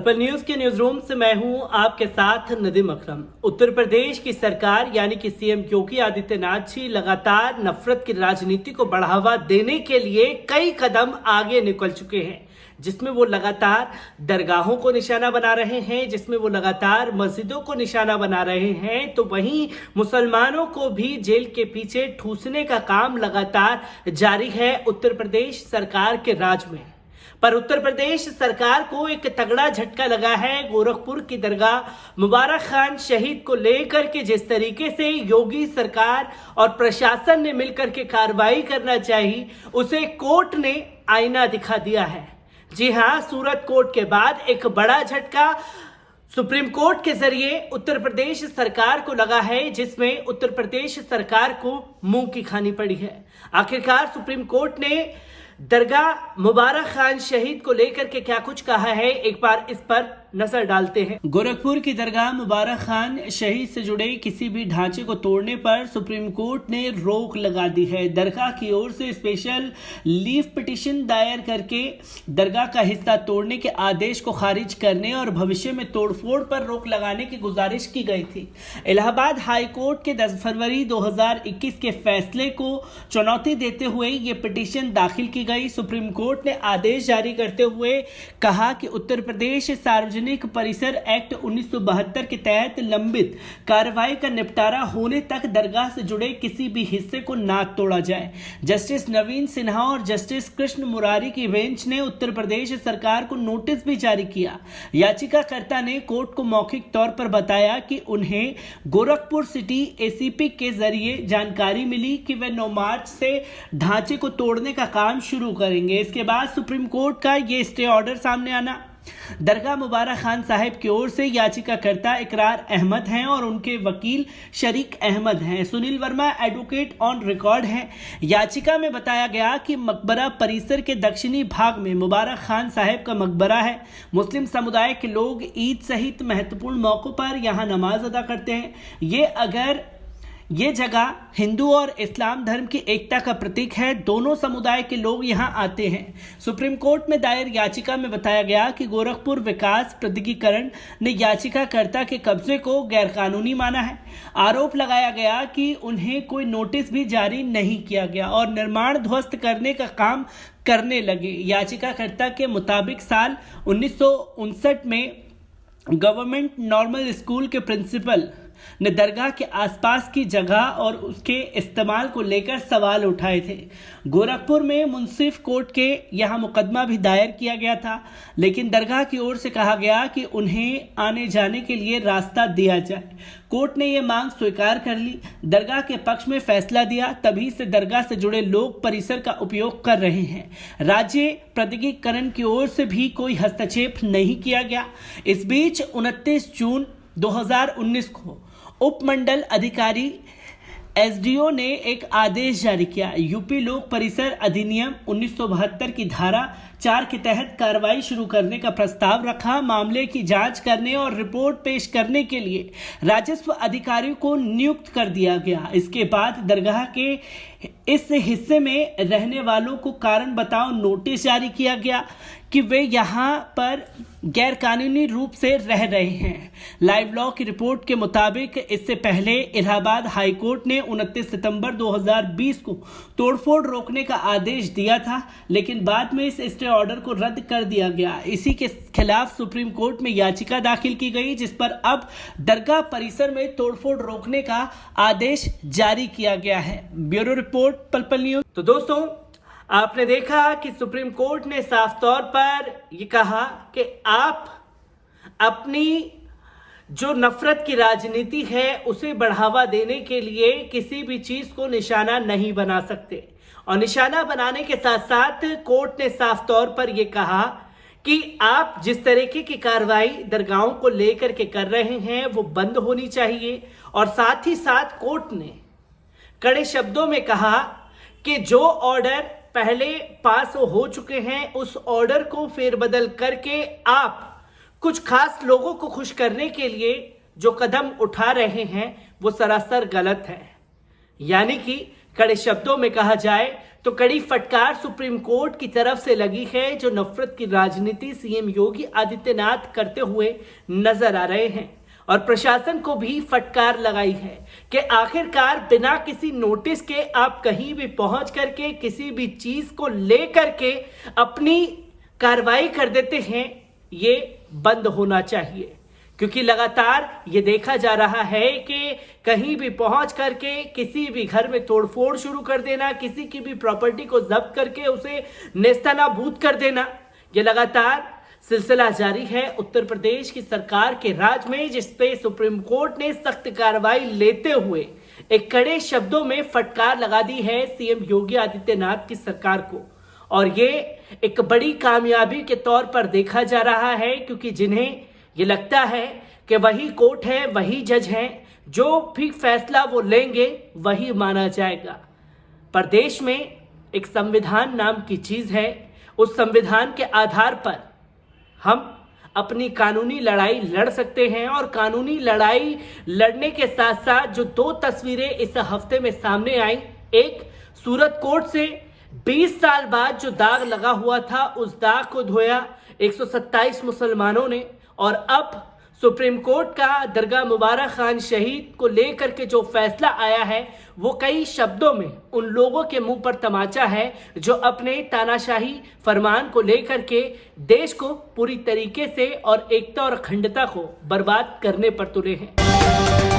पल न्यूज के news room से मैं हूं आपके साथ नदीम अकरम। उत्तर प्रदेश की सरकार यानी कि सीएम योगी आदित्यनाथ जी लगातार नफरत की राजनीति को बढ़ावा देने के लिए कई कदम आगे निकल चुके हैं, जिसमें वो लगातार दरगाहों को निशाना बना रहे हैं, जिसमें वो लगातार मस्जिदों को निशाना बना रहे हैं, तो वहीं मुसलमानों को भी जेल के पीछे ठूसने का काम लगातार जारी है उत्तर प्रदेश सरकार के राज में। पर उत्तर प्रदेश सरकार को एक तगड़ा झटका लगा है। गोरखपुर की दरगाह मुबारक खान शहीद को लेकर के जिस तरीके से योगी सरकार और प्रशासन ने मिलकर के कार्रवाई करना चाहिए, उसे कोर्ट ने आईना दिखा दिया है। जी हां, सूरत कोर्ट के बाद एक बड़ा झटका सुप्रीम कोर्ट के जरिए उत्तर प्रदेश सरकार को लगा है, जिसमें उत्तर प्रदेश सरकार को मुंह की खानी पड़ी है। आखिरकार सुप्रीम कोर्ट ने दरगाह मुबारक खान शहीद को लेकर के क्या कुछ कहा है, एक बार इस पर नजर डालते हैं। गोरखपुर की दरगाह मुबारक खान शहीद से जुड़े किसी भी ढांचे को तोड़ने पर सुप्रीम कोर्ट ने रोक लगा दी है। दरगाह की ओर से स्पेशल लीव पिटीशन दायर करके दरगाह का हिस्सा तोड़ने के आदेश को खारिज करने और भविष्य में तोड़फोड़ पर रोक लगाने की गुजारिश की गई थी। इलाहाबाद हाई कोर्ट के 10 फरवरी 2021 के फैसले को चुनौती देते हुए ये पिटीशन दाखिल की गई। सुप्रीम कोर्ट ने आदेश जारी करते हुए कहा कि उत्तर प्रदेश सार्वजनिक परिसर एक्ट 1972 के तहत लंबित कार्रवाई का निपटारा होने तक दरगाह से जुड़े किसी भी हिस्से को ना तोड़ा जाए। जस्टिस नवीन सिन्हा और जस्टिस कृष्ण मुरारी की बेंच ने उत्तर प्रदेश सरकार को नोटिस भी जारी किया। याचिकाकर्ता ने कोर्ट को मौखिक तौर पर बताया कि उन्हें गोरखपुर सिटी एसीपी के जरिए जानकारी मिली कि वे 9 मार्च से ढांचे को तोड़ने का काम शुरू करेंगे। इसके बाद सुप्रीम कोर्ट का ये स्टे ऑर्डर सामने आना। दरगाह मुबारक खान साहब की ओर से याचिकाकर्ता इकरार अहमद हैं और उनके वकील शरीक अहमद हैं। Sunil Verma advocate on record हैं। याचिका में बताया गया कि मकबरा परिसर के दक्षिणी भाग में मुबारक खान साहब का मकबरा है। मुस्लिम समुदाय के लोग ईद सहित महत्वपूर्ण मौकों पर यहां नमाज अदा करते हैं। ये जगह हिंदू और इस्लाम धर्म की एकता का प्रतीक है। दोनों समुदाय के लोग यहां आते हैं। सुप्रीम कोर्ट में दायर याचिका में बताया गया कि गोरखपुर विकास प्राधिकरण ने याचिकाकर्ता के कब्जे को गैरकानूनी माना है। आरोप लगाया गया कि उन्हें कोई नोटिस भी जारी नहीं किया गया और निर्माण ध्वस्त करने का काम करने लगे। याचिकाकर्ता के मुताबिक साल 1959 में गवर्नमेंट नॉर्मल स्कूल के प्रिंसिपल ने दरगाह के आसपास की जगह और उसके इस्तेमाल को लेकर सवाल उठाए थे। गोरखपुर में मुंसिफ कोर्ट के यहां मुकदमा भी दायर किया गया था, लेकिन दरगाह की ओर से कहा गया कि उन्हें आने जाने के लिए रास्ता दिया जाए। कोर्ट ने यह मांग स्वीकार कर ली, दरगाह के पक्ष में फैसला दिया। तभी से दरगाह से जुड़े लोग परिसर का उपयोग कर रहे हैं। राज्य प्राधिकरण की ओर से भी कोई हस्तक्षेप नहीं किया गया। इस बीच 29 जून 2019 को उपमंडल अधिकारी एसडीओ ने एक आदेश जारी किया। यूपी लोक परिसर अधिनियम 1972 की धारा 4 के तहत कार्रवाई शुरू करने का प्रस्ताव रखा। मामले की जांच करने और रिपोर्ट पेश करने के लिए राजस्व अधिकारियों को नियुक्त कर दिया गया। इसके बाद दरगाह के इस हिस्से में रहने वालों को कारण बताओ नोटिस जारी किया गया कि वे यहाँ पर गैरकानूनी रूप से रह रहे हैं। लाइव लॉ की रिपोर्ट के मुताबिक इससे पहले इलाहाबाद हाई कोर्ट ने 29 सितंबर 2020 को तोड़फोड़ रोकने का आदेश दिया था, लेकिन बाद में इस स्टे ऑर्डर को रद्द कर दिया गया। इसी के खिलाफ सुप्रीम कोर्ट में याचिका दाखिल की गई, जिस पर अब दरगाह परिसर में तोड़फोड़ रोकने का आदेश जारी किया गया है। ब्यूरो रिपोर्ट पल न्यूज। तो दोस्तों, आपने देखा कि सुप्रीम कोर्ट ने साफ तौर पर यह कहा कि आप अपनी जो नफरत की राजनीति है उसे बढ़ावा देने के लिए किसी भी चीज को निशाना नहीं बना सकते। और निशाना बनाने के साथ साथ कोर्ट ने साफ तौर पर यह कहा कि आप जिस तरीके की कार्रवाई दरगाहों को लेकर के कर रहे हैं वो बंद होनी चाहिए। और साथ ही साथ कोर्ट ने कड़े शब्दों में कहा कि जो ऑर्डर पहले पास हो चुके हैं उस ऑर्डर को फेरबदल करके आप कुछ खास लोगों को खुश करने के लिए जो कदम उठा रहे हैं वो सरासर गलत है। यानी कि कड़े शब्दों में कहा जाए तो कड़ी फटकार सुप्रीम कोर्ट की तरफ से लगी है, जो नफरत की राजनीति सीएम योगी आदित्यनाथ करते हुए नजर आ रहे हैं। और प्रशासन को भी फटकार लगाई है कि आखिरकार बिना किसी नोटिस के आप कहीं भी पहुंच करके किसी भी चीज को लेकर के अपनी कार्रवाई कर देते हैं, ये बंद होना चाहिए। क्योंकि लगातार ये देखा जा रहा है कि कहीं भी पहुंच करके किसी भी घर में तोड़फोड़ शुरू कर देना, किसी की भी प्रॉपर्टी को जब्त करके उसे नेस्तनाबूद कर देना, ये लगातार सिलसिला जारी है उत्तर प्रदेश की सरकार के राज में, जिसपे सुप्रीम कोर्ट ने सख्त कार्रवाई लेते हुए एक कड़े शब्दों में फटकार लगा दी है सीएम योगी आदित्यनाथ की सरकार को। और ये एक बड़ी कामयाबी के तौर पर देखा जा रहा है, क्योंकि जिन्हें ये लगता है कि वही कोर्ट है, वही जज हैं, जो भी फैसला वो लेंगे वही माना जाएगा। पर देश में एक संविधान नाम की चीज है, उस संविधान के आधार पर हम अपनी कानूनी लड़ाई लड़ सकते हैं। और कानूनी लड़ाई लड़ने के साथ साथ जो दो तस्वीरें इस हफ्ते में सामने आई, एक सूरत कोर्ट से 20 साल बाद जो दाग लगा हुआ था, उस दाग को धोया 127 मुसलमानों ने। और अब सुप्रीम कोर्ट का दरगाह मुबारक खान शहीद को लेकर के जो फैसला आया है, वो कई शब्दों में उन लोगों के मुंह पर तमाचा है जो अपने तानाशाही फरमान को लेकर के देश को पूरी तरीके से और एकता और अखंडता को बर्बाद करने पर तुले हैं।